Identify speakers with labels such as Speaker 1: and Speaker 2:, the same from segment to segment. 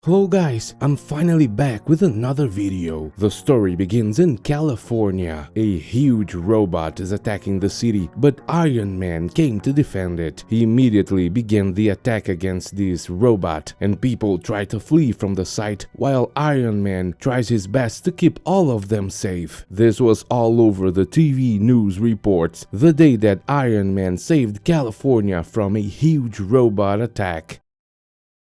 Speaker 1: Hello guys, I'm finally back with another video. The story begins in California. A huge robot is attacking the city, but Iron Man came to defend it. He immediately began the attack against this robot, and people try to flee from the site while Iron Man tries his best to keep all of them safe. This was all over the TV news reports the day that Iron Man saved California from a huge robot attack.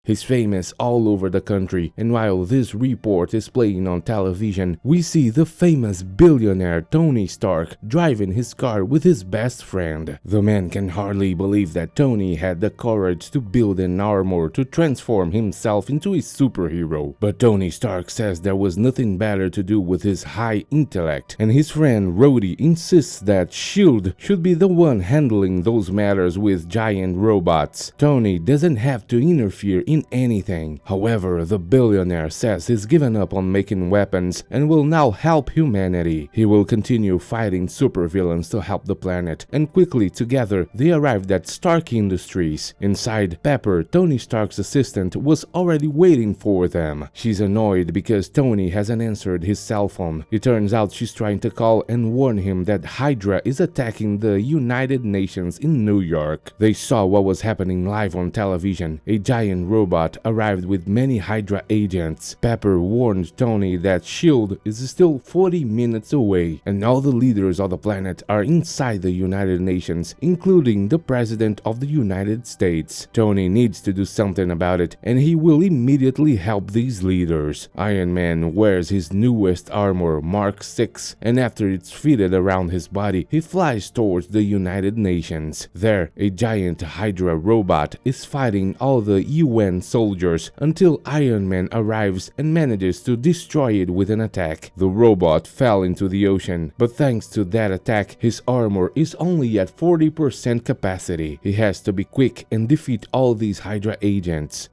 Speaker 1: He's famous all over the country, and while this report is playing on television, we see the famous billionaire Tony Stark driving his car with his best friend. The man can hardly believe that Tony had the courage to build an armor to transform himself into a superhero. But Tony Stark says there was nothing better to do with his high intellect, and his friend Rhodey insists that SHIELD should be the one handling those matters with giant robots. Tony doesn't have to interfere in anything. However, the billionaire says he's given up on making weapons and will now help humanity. He will continue fighting supervillains to help the planet, and quickly together they arrived at Stark Industries. Inside, Pepper, Tony Stark's assistant, was already waiting for them. She's annoyed because Tony hasn't answered his cell phone. It turns out she's trying to call and warn him that HYDRA is attacking the United Nations in New York. They saw what was happening live on television. A giant robot arrived with many HYDRA agents. Pepper warned Tony that SHIELD is still 40 minutes away, and all the leaders of the planet are inside the United Nations, including the President of the United States. Tony needs to do something about it, and he will immediately help these leaders. Iron Man wears his newest armor, Mark 6, and after it's fitted around his body, he flies towards the United Nations. There, a giant HYDRA robot is fighting all the UN soldiers until Iron Man arrives and manages to destroy it with an attack. The robot fell into the ocean, but thanks to that attack, his armor is only at 40% capacity. He has to be quick and defeat all these HYDRA agents.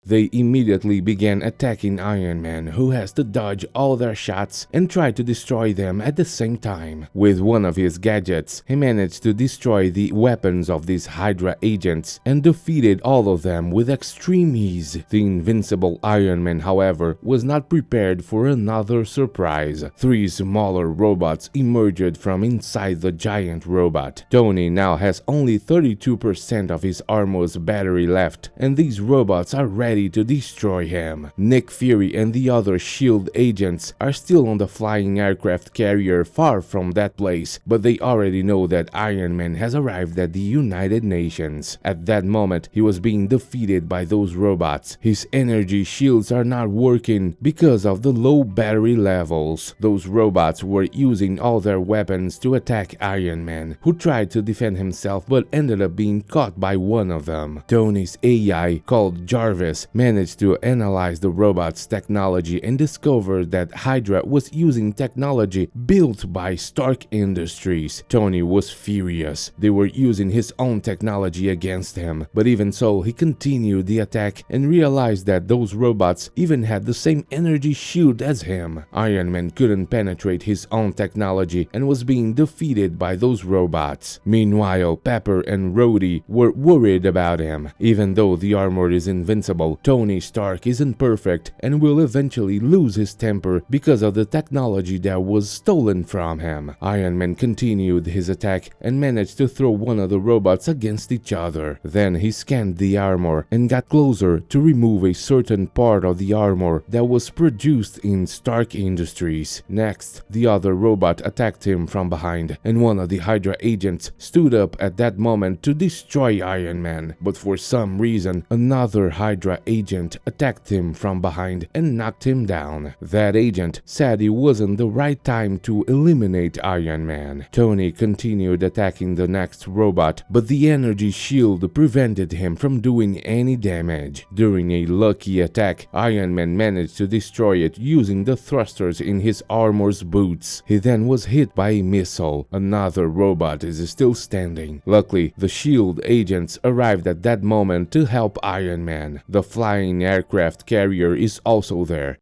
Speaker 1: They immediately began attacking Iron Man, who has to dodge all their shots and try to destroy them at the same time. With one of his gadgets, he managed to destroy the weapons of these HYDRA agents and defeated all of them with extreme ease. The invincible Iron Man, however, was not prepared for another surprise. Three smaller robots emerged from inside the giant robot. Tony now has only 32% of his armor's battery left, and these robots are ready to destroy him. Nick Fury and the other SHIELD agents are still on the flying aircraft carrier far from that place, but they already know that Iron Man has arrived at the United Nations. At that moment, he was being defeated by those robots. His energy shields are not working because of the low battery levels. Those robots were using all their weapons to attack Iron Man, who tried to defend himself but ended up being caught by one of them. Tony's AI, called Jarvis, managed to analyze the robot's technology and discovered that HYDRA was using technology built by Stark Industries. Tony was furious. They were using his own technology against him, but even so, he continued the attack and realized that those robots even had the same energy shield as him. Iron Man couldn't penetrate his own technology and was being defeated by those robots. Meanwhile, Pepper and Rhodey were worried about him. Even though the armor is invincible, Tony Stark isn't perfect and will eventually lose his temper because of the technology that was stolen from him. Iron Man continued his attack and managed to throw one of the robots against each other. Then he scanned the armor and got closer to remove a certain part of the armor that was produced in Stark Industries. Next, the other robot attacked him from behind, and one of the HYDRA agents stood up at that moment to destroy Iron Man. But for some reason, another HYDRA agent attacked him from behind and knocked him down. That agent said it wasn't the right time to eliminate Iron Man. Tony continued attacking the next robot, but the energy shield prevented him from doing any damage. During a lucky attack, Iron Man managed to destroy it using the thrusters in his armor's boots. He then was hit by a missile. Another robot is still standing. Luckily, the SHIELD agents arrived at that moment to help Iron Man. The flying aircraft carrier is also there.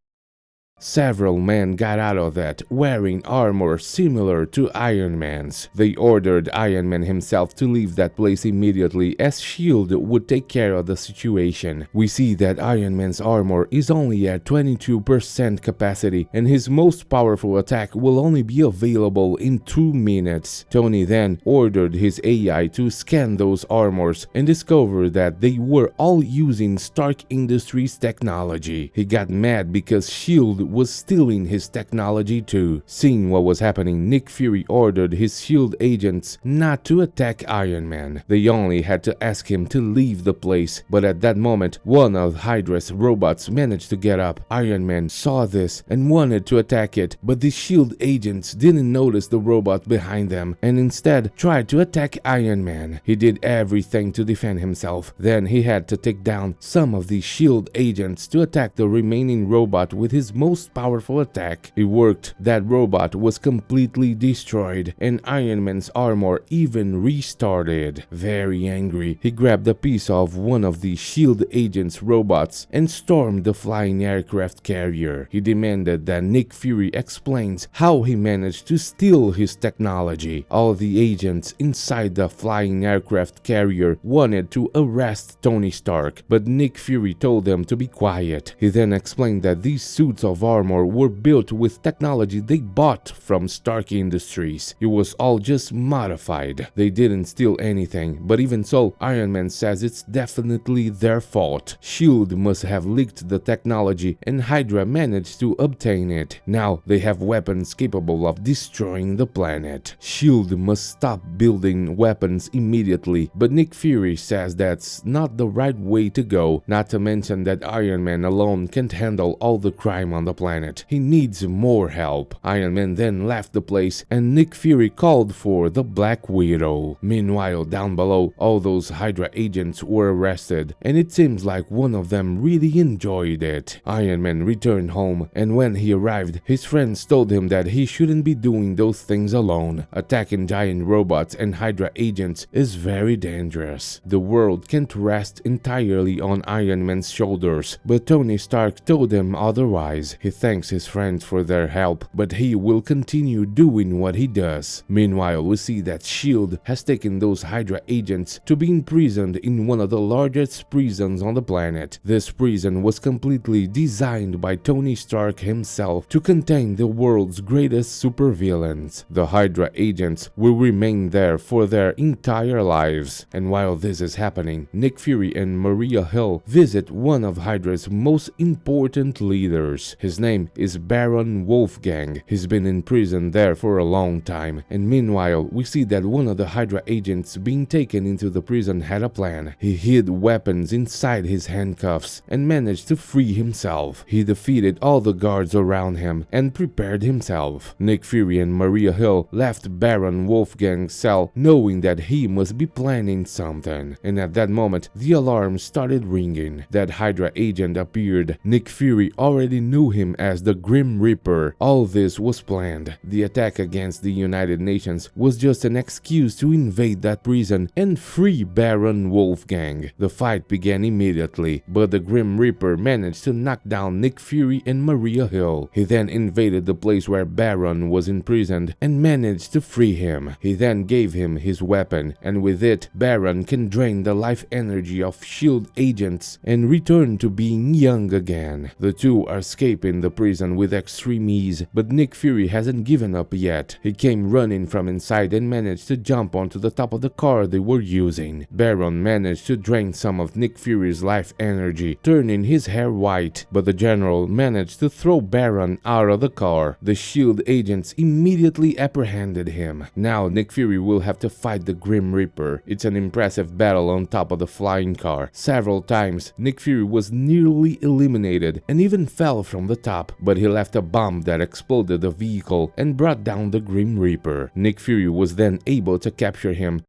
Speaker 1: Several men got out of that, wearing armor similar to Iron Man's. They ordered Iron Man himself to leave that place immediately, as S.H.I.E.L.D. would take care of the situation. We see that Iron Man's armor is only at 22% capacity, and his most powerful attack will only be available in 2 minutes. Tony then ordered his AI to scan those armors and discover that they were all using Stark Industries technology. He got mad because S.H.I.E.L.D. was stealing his technology too. Seeing what was happening, Nick Fury ordered his S.H.I.E.L.D. agents not to attack Iron Man. They only had to ask him to leave the place, but at that moment, one of HYDRA's robots managed to get up. Iron Man saw this and wanted to attack it, but the S.H.I.E.L.D. agents didn't notice the robot behind them and instead tried to attack Iron Man. He did everything to defend himself. Then he had to take down some of the S.H.I.E.L.D. agents to attack the remaining robot with his most powerful attack. It worked. That robot was completely destroyed and Iron Man's armor even restarted. Very angry, he grabbed a piece of one of the S.H.I.E.L.D. agents' robots and stormed the flying aircraft carrier. He demanded that Nick Fury explains how he managed to steal his technology. All the agents inside the flying aircraft carrier wanted to arrest Tony Stark, but Nick Fury told them to be quiet. He then explained that these suits of armor were built with technology they bought from Stark Industries. It was all just modified. They didn't steal anything, but even so, Iron Man says it's definitely their fault. S.H.I.E.L.D. must have leaked the technology and HYDRA managed to obtain it. Now they have weapons capable of destroying the planet. S.H.I.E.L.D. must stop building weapons immediately, but Nick Fury says that's not the right way to go, not to mention that Iron Man alone can't handle all the crime on the planet. He needs more help. Iron Man then left the place and Nick Fury called for the Black Widow. Meanwhile, down below, all those HYDRA agents were arrested, and it seems like one of them really enjoyed it. Iron Man returned home, and when he arrived, his friends told him that he shouldn't be doing those things alone. Attacking giant robots and HYDRA agents is very dangerous. The world can't rest entirely on Iron Man's shoulders, but Tony Stark told him otherwise. He thanks his friends for their help, but he will continue doing what he does. Meanwhile, we see that S.H.I.E.L.D. has taken those HYDRA agents to be imprisoned in one of the largest prisons on the planet. This prison was completely designed by Tony Stark himself to contain the world's greatest supervillains. The HYDRA agents will remain there for their entire lives. And while this is happening, Nick Fury and Maria Hill visit one of HYDRA's most important leaders. His name is Baron Wolfgang. He's been in prison there for a long time, and meanwhile we see that one of the HYDRA agents being taken into the prison had a plan. He hid weapons inside his handcuffs and managed to free himself. He defeated all the guards around him and prepared himself. Nick Fury and Maria Hill left Baron Wolfgang's cell knowing that he must be planning something, and at that moment the alarm started ringing. That HYDRA agent appeared. Nick Fury already knew him as the Grim Reaper. All this was planned. The attack against the United Nations was just an excuse to invade that prison and free Baron Wolfgang. The fight began immediately, but the Grim Reaper managed to knock down Nick Fury and Maria Hill. He then invaded the place where Baron was imprisoned and managed to free him. He then gave him his weapon, and with it, Baron can drain the life energy of S.H.I.E.L.D. agents and return to being young again. The two are escaping the prison with extreme ease, but Nick Fury hasn't given up yet. He came running from inside and managed to jump onto the top of the car they were using. Baron managed to drain some of Nick Fury's life energy, turning his hair white, but the general managed to throw Baron out of the car. The S.H.I.E.L.D. agents immediately apprehended him. Now Nick Fury will have to fight the Grim Reaper. It's an impressive battle on top of the flying car. Several times, Nick Fury was nearly eliminated and even fell from the top, but he left a bomb that exploded the vehicle and brought down the Grim Reaper. Nick Fury was then able to capture him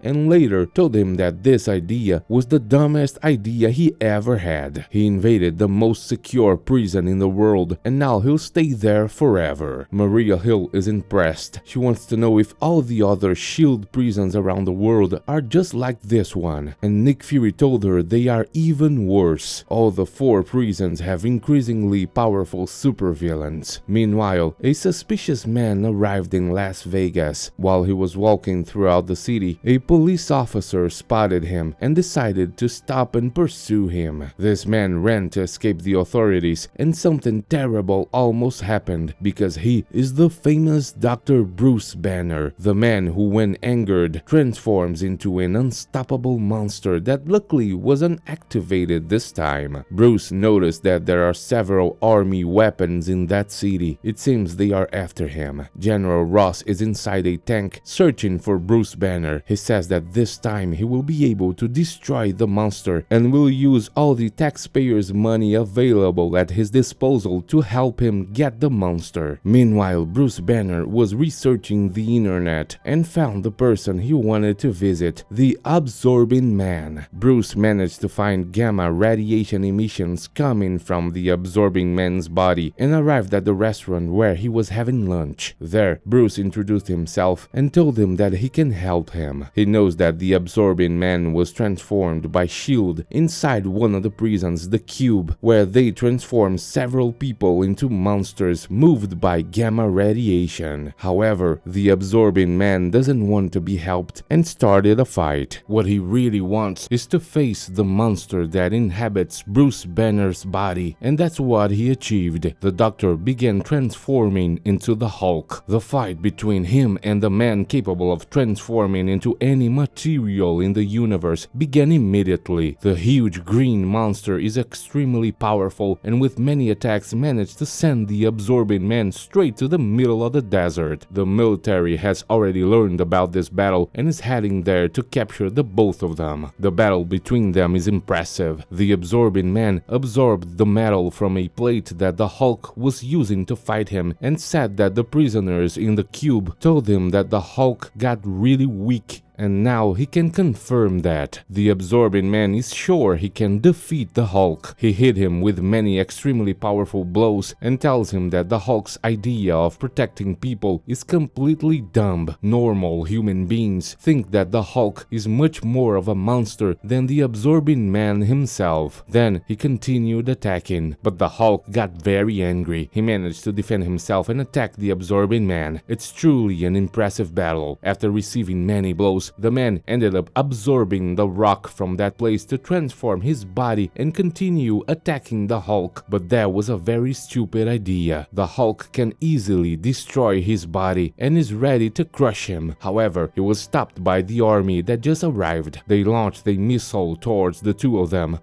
Speaker 1: and later told him that this idea was the dumbest idea he ever had. He invaded the most secure prison in the world, and now he'll stay there forever. Maria Hill is impressed. She wants to know if all the other SHIELD prisons around the world are just like this one, and Nick Fury told her they are even worse. All the 4 prisons have increasingly powerful supervillains. Meanwhile, a suspicious man arrived in Las Vegas. While he was walking throughout the city, a police officer spotted him and decided to stop and pursue him. This man ran to escape the authorities, and something terrible almost happened because he is the famous Dr. Bruce Banner, the man who, when angered, transforms into an unstoppable monster that luckily was unactivated this time. Bruce noticed that there are several army weapons in that city. It seems they are after him. General Ross is inside a tank searching for Bruce Banner. He says that this time he will be able to destroy the monster and will use all the taxpayers' money available at his disposal to help him get the monster. Meanwhile, Bruce Banner was researching the internet and found the person he wanted to visit, the Absorbing Man. Bruce managed to find gamma radiation emissions coming from the Absorbing Man's body and arrived at the restaurant where he was having lunch. There, Bruce introduced himself and told him that he can help him. He knows that the Absorbing Man was transformed by SHIELD inside one of the prisons, the Cube, where they transform several people into monsters moved by gamma radiation. However, the Absorbing Man doesn't want to be helped and started a fight. What he really wants is to face the monster that inhabits Bruce Banner's body, and that's what he achieved. The Doctor began transforming into the Hulk. The fight between him and the man capable of transforming into any material in the universe began immediately. The huge green monster is extremely powerful and with many attacks managed to send the Absorbing Man straight to the middle of the desert. The military has already learned about this battle and is heading there to capture the both of them. The battle between them is impressive. The Absorbing Man absorbed the metal from a plate that the Hulk was using to fight him and said that the prisoners in the cube told him that the Hulk got really weak, and now he can confirm that. The Absorbing Man is sure he can defeat the Hulk. He hit him with many extremely powerful blows and tells him that the Hulk's idea of protecting people is completely dumb. Normal human beings think that the Hulk is much more of a monster than the Absorbing Man himself. Then he continued attacking, but the Hulk got very angry. He managed to defend himself and attack the Absorbing Man. It's truly an impressive battle. After receiving many blows, the man ended up absorbing the rock from that place to transform his body and continue attacking the Hulk. But that was a very stupid idea. The Hulk can easily destroy his body and is ready to crush him. However, he was stopped by the army that just arrived. They launched a missile towards the two of them,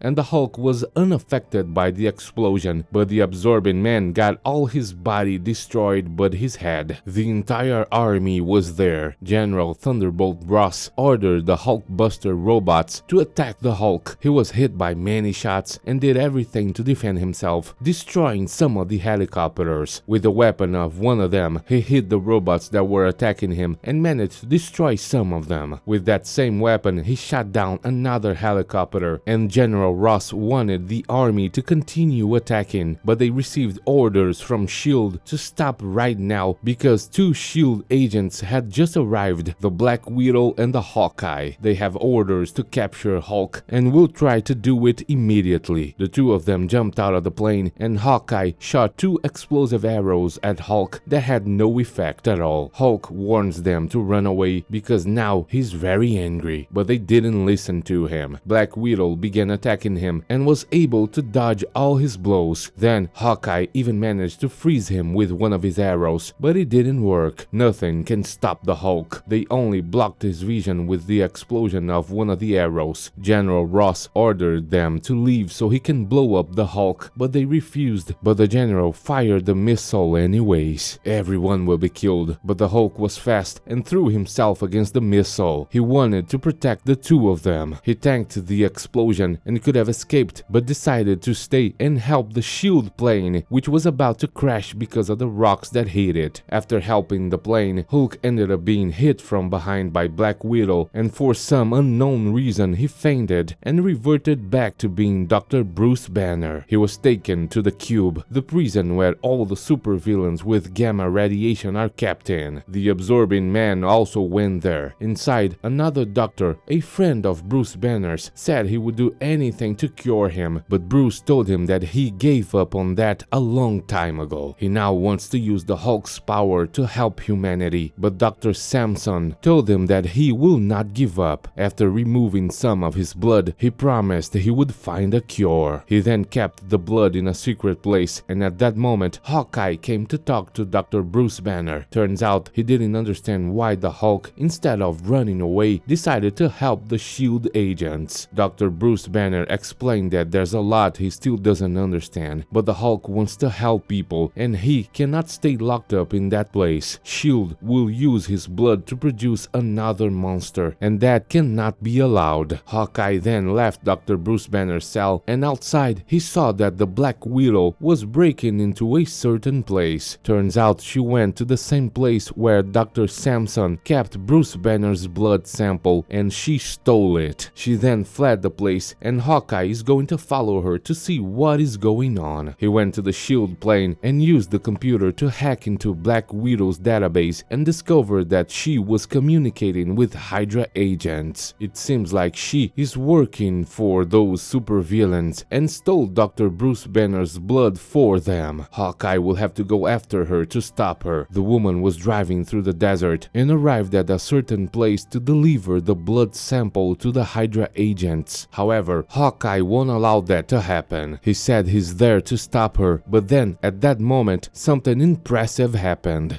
Speaker 1: and the Hulk was unaffected by the explosion, but the Absorbing Man got all his body destroyed but his head. The entire army was there. General Thunderbolt Ross ordered the Hulkbuster robots to attack the Hulk. He was hit by many shots and did everything to defend himself, destroying some of the helicopters. With the weapon of one of them, he hit the robots that were attacking him and managed to destroy some of them. With that same weapon, he shot down another helicopter, and General Ross wanted the army to continue attacking, but they received orders from SHIELD to stop right now because 2 SHIELD agents had just arrived, the Black Widow and the Hawkeye. They have orders to capture Hulk and will try to do it immediately. The two of them jumped out of the plane and Hawkeye shot 2 explosive arrows at Hulk that had no effect at all. Hulk warns them to run away because now he's very angry, but they didn't listen to him. Black Widow began attacking him and was able to dodge all his blows. Then Hawkeye even managed to freeze him with one of his arrows, but it didn't work. Nothing can stop the Hulk. They only blocked his vision with the explosion of one of the arrows. General Ross ordered them to leave so he can blow up the Hulk, but they refused. But the general fired the missile anyways. Everyone will be killed, but the Hulk was fast and threw himself against the missile. He wanted to protect the two of them. He tanked the explosion and could have escaped, but decided to stay and help the shield plane, which was about to crash because of the rocks that hit it. After helping the plane, Hulk ended up being hit from behind by Black Widow, and for some unknown reason he fainted and reverted back to being Dr. Bruce Banner. He was taken to the Cube, the prison where all the supervillains with gamma radiation are kept in. The Absorbing Man also went there. Inside, another doctor, a friend of Bruce Banner's, said he would do anything to cure him, but Bruce told him that he gave up on that a long time ago. He now wants to use the Hulk's power to help humanity, but Dr. Samson told him that he will not give up. After removing some of his blood, he promised he would find a cure. He then kept the blood in a secret place, and at that moment, Hawkeye came to talk to Dr. Bruce Banner. Turns out he didn't understand why the Hulk, instead of running away, decided to help the SHIELD agents. Dr. Bruce Banner explained that there's a lot he still doesn't understand, but the Hulk wants to help people, and he cannot stay locked up in that place. SHIELD will use his blood to produce another monster, and that cannot be allowed. Hawkeye then left Dr. Bruce Banner's cell, and outside he saw that the Black Widow was breaking into a certain place. Turns out she went to the same place where Dr. Samson kept Bruce Banner's blood sample, and she stole it. She then fled the place, and Hawkeye is going to follow her to see what is going on. He went to the SHIELD plane and used the computer to hack into Black Widow's database and discovered that she was communicating with HYDRA agents. It seems like she is working for those supervillains and stole Dr. Bruce Banner's blood for them. Hawkeye will have to go after her to stop her. The woman was driving through the desert and arrived at a certain place to deliver the blood sample to the HYDRA agents. However, Hawkeye won't allow that to happen. He said he's there to stop her, but then at that moment something impressive happened.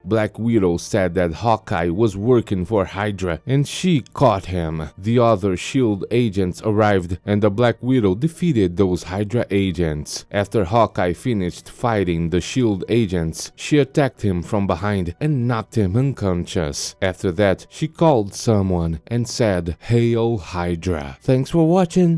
Speaker 1: Black Widow said that Hawkeye was working for HYDRA and she caught him. The other SHIELD agents arrived and the Black Widow defeated those HYDRA agents. After Hawkeye finished fighting the SHIELD agents, she attacked him from behind and knocked him unconscious. After that, she called someone and said, "Hail HYDRA." Thanks for watching.